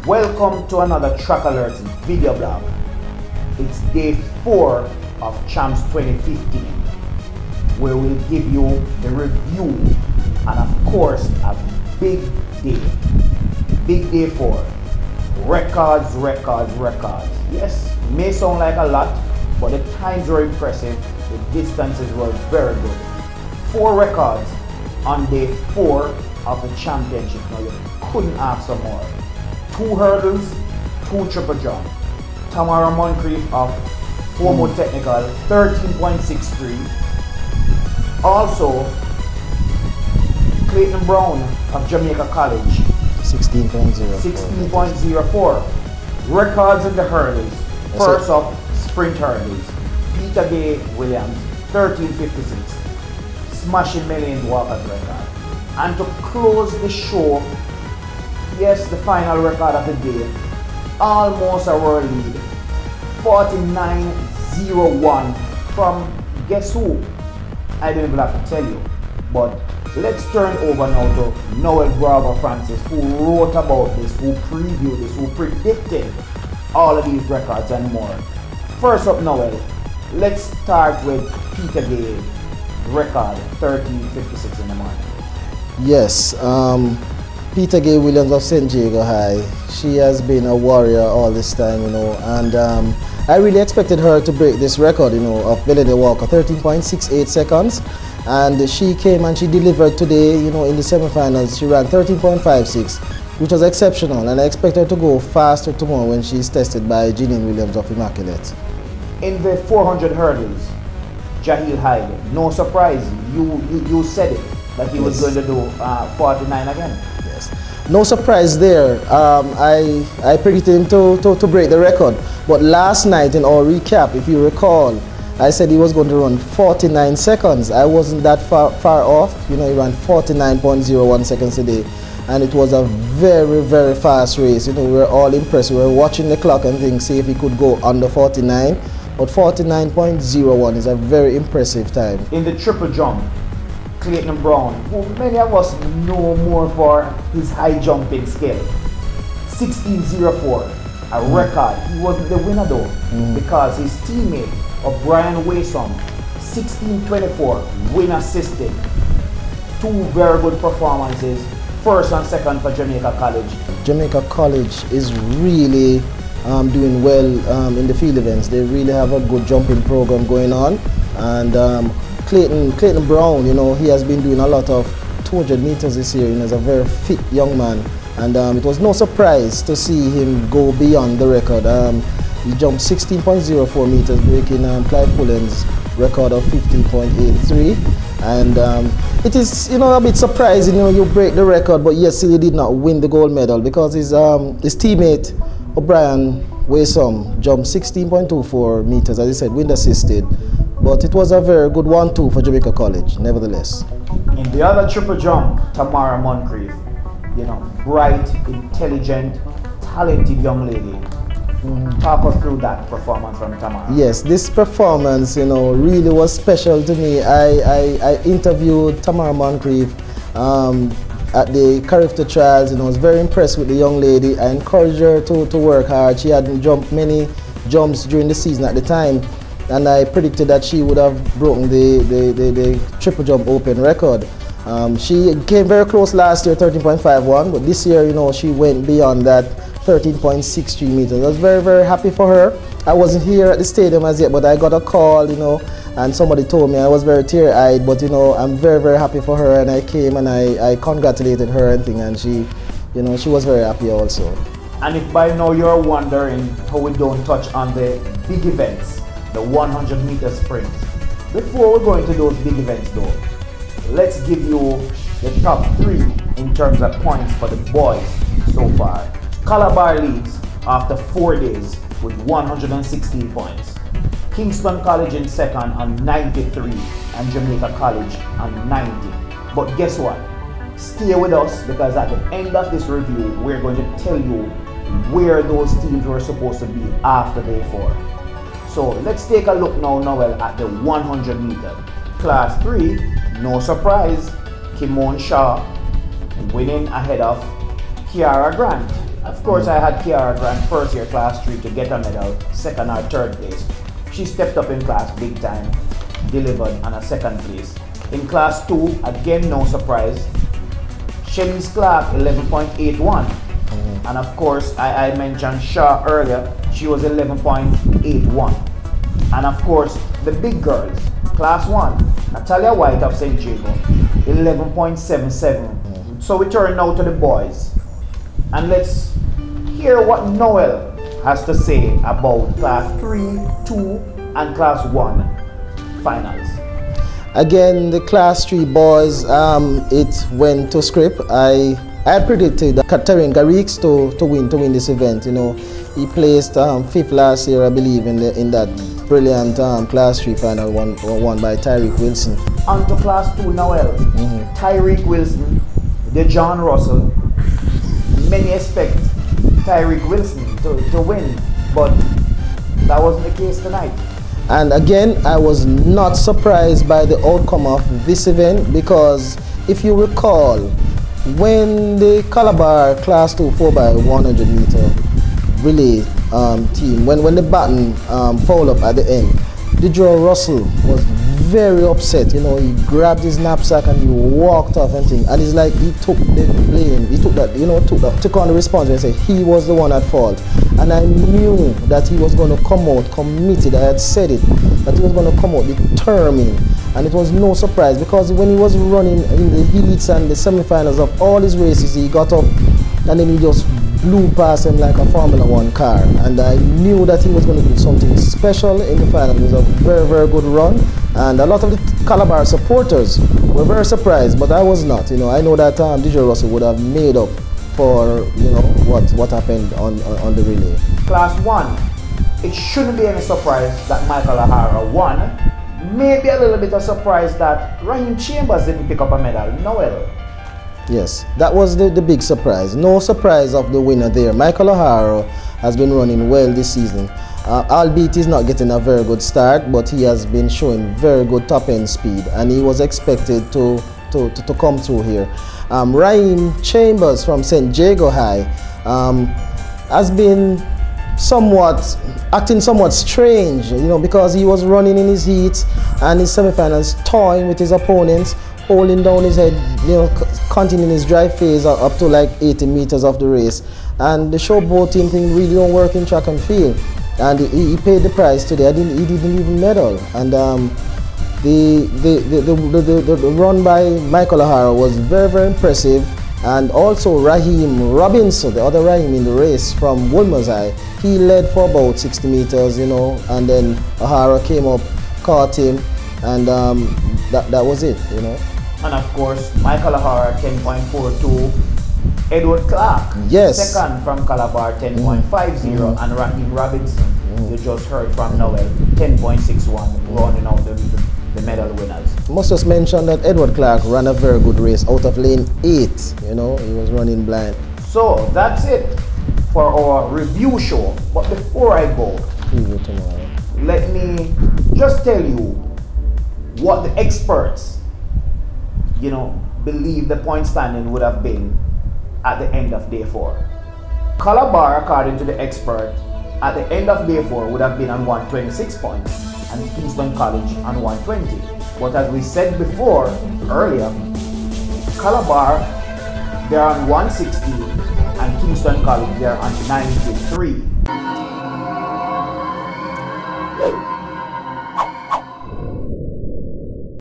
Welcome to another Track Alerts video blog. It's day 4 of Champs 2015, where we'll give you the review and of course a big day. Big day 4. Records. Yes, may sound like a lot, but the times were impressive, the distances were very good. 4 records on day 4 of the championship. Now you couldn't ask for more. 2 hurdles, 2 triple jump. Tamara Moncrief of Homo Technical, 13.63. Also, Clayton Brown of Jamaica College, 16.04. Records in the hurdles. First up, sprint hurdles. Peter Gay Williams, 13.56. Smashing Melaine Walker's record. And to close the show, yes, the final record of the day, almost a world lead, 49.01 from guess who? I don't even have to tell you. But let's turn over now to Noel Bravo Francis, who wrote about this, who previewed this, who predicted all of these records and more. First up, Noel, let's start with Peter Gay record, 13.56 in the morning. Yes, Peter Gay Williams of St. Jago High. She has been a warrior all this time, and I really expected her to break this record, of Melanie Walker, 13.68 seconds. And she came and she delivered today, in the semifinals. She ran 13.56, which was exceptional. And I expect her to go faster tomorrow when she's tested by Jeanine Williams of Immaculate. In the 400 hurdles, Jahil Hyde, no surprise, you said it, that he was going to do 49 again. Yes, no surprise there. I predicted him to break the record. But last night in our recap, if you recall, I said he was going to run 49 seconds. I wasn't that far off. He ran 49.01 seconds a day. And it was a very, very fast race. We were all impressed. We were watching the clock and things, see if he could go under 49. But 49.01 is a very impressive time. In the triple jump, Clayton Brown, who many of us know more for his high jumping skill, 16.04, a record. He wasn't the winner though, because his teammate O'Brien Waysom, 16.24, win assisted. 2 very good performances, first and second for Jamaica College. Jamaica College is really doing well in the field events. They really have a good jumping program going on. And Clayton Brown, he has been doing a lot of 200 meters this year. He's a very fit young man. And it was no surprise to see him go beyond the record. He jumped 16.04 meters, breaking Clive Pullen's record of 15.83. And it is, a bit surprising, you break the record, but yes, he did not win the gold medal because his teammate, O'Brien Waysom, jumped 16.24 meters, as I said, wind assisted. But it was a very good 1-2 for Jamaica College, nevertheless. In the other triple jump, Tamara Moncrief, bright, intelligent, talented young lady. Talk us through that performance from Tamara. Yes, this performance, really was special to me. I interviewed Tamara Moncrief at the Carifta Trials, and I was very impressed with the young lady. I encouraged her to work hard. She hadn't jumped many jumps during the season at the time, and I predicted that she would have broken the triple jump open record. She came very close last year, 13.51, but this year, she went beyond that, 13.63 meters. I was very, very happy for her. I wasn't here at the stadium as yet, but I got a call, and somebody told me. I was very teary-eyed, but I'm very, very happy for her, and I came and I congratulated her and she, she was very happy also. And if by now you're wondering how we don't touch on the big events, the 100 meter sprints, before we're going to those big events though, let's give you the top 3 in terms of points for the boys so far. Calabar leads after 4 days with 116 points. Kingston College in second on 93 and Jamaica College on 90. But guess what? Stay with us because at the end of this review, we're going to tell you where those teams were supposed to be after day 4. So let's take a look now, Noel, at the 100 meter. Class 3, no surprise, Kimon Shaw winning ahead of Kiara Grant. Of course, I had Kiara ran first year class 3 to get a medal, second or third place. She stepped up in class big time, delivered on a second place. In class 2, again no surprise, Shelley's Clark 11.81. And of course, I mentioned Shaw earlier, she was 11.81. And of course, the big girls, class 1, Natalia White of St. Jago, 11.77. So we turn now to the boys. And let's hear what Noel has to say about class 3, 2, and class 1 finals. Again, the class 3 boys, it went to script. I had predicted Catherine Garrix to win this event. You know, he placed 5th last year, I believe, in that brilliant class 3 final won by Tyreek Wilson. On to class 2, Noel. Tyreek Wilson, the John Russell. Many expect Tyreek Wilson to win, but that wasn't the case tonight. And again, I was not surprised by the outcome of this event, because if you recall, when the Calabar Class 2 4x100 meter relay team, when the baton fouled up at the end, Deidre Russell was very upset. You know, he grabbed his knapsack and he walked off and things. And it's like he took the blame, he took that, you know, took on the responsibility and said he was the one at fault. And I knew that he was going to come out committed. I had said it, that he was going to come out determined. And it was no surprise, because when he was running in the heats and the semifinals of all his races, he got up and then he just blew past him like a Formula 1 car. And I knew that he was going to do something special in the final. It was a very, very good run. And a lot of the Calabar supporters were very surprised, but I was not. You know, I know that Deidre Russell would have made up for, you know, what happened on the relay. Class 1, it shouldn't be any surprise that Michael O'Hara won. Maybe a little bit of surprise that Raheem Chambers didn't pick up a medal. Noel. Yes, that was the big surprise. No surprise of the winner there. Michael O'Hara has been running well this season. Albeit he's not getting a very good start, but he has been showing very good top-end speed, and he was expected to come through here. Raheem Chambers from St. Jago High has been acting somewhat strange, you know, because he was running in his heats and his semifinals, toying with his opponents, holding down his head, you know, continuing his drive phase up to like 80 meters of the race. And the showboating thing really don't work in track and field. And he paid the price today. He didn't even medal. And the run by Michael O'Hara was very, very impressive. And also Raheem Robinson, the other Raheem in the race from Wolmer's Eye, he led for about 60 meters, you know, and then O'Hara came up, caught him, and that was it, you know. And of course, Michael O'Hara 10.42, Edward Clark, yes, second from Calabar 10.50, and Raheem Robinson, you just heard from Noel, 10.61, rounding out the medal winners. Must just mention that Edward Clark ran a very good race out of lane 8, you know, he was running blind. So that's it for our review show. But before I go, let me just tell you what the experts, you know, believe the point standing would have been at the end of day 4. Calabar, according to the expert, at the end of day 4 would have been on 126 points, and Kingston College on 120. But as we said before, earlier, Calabar, they're on 160, and Kingston College, they're on 93.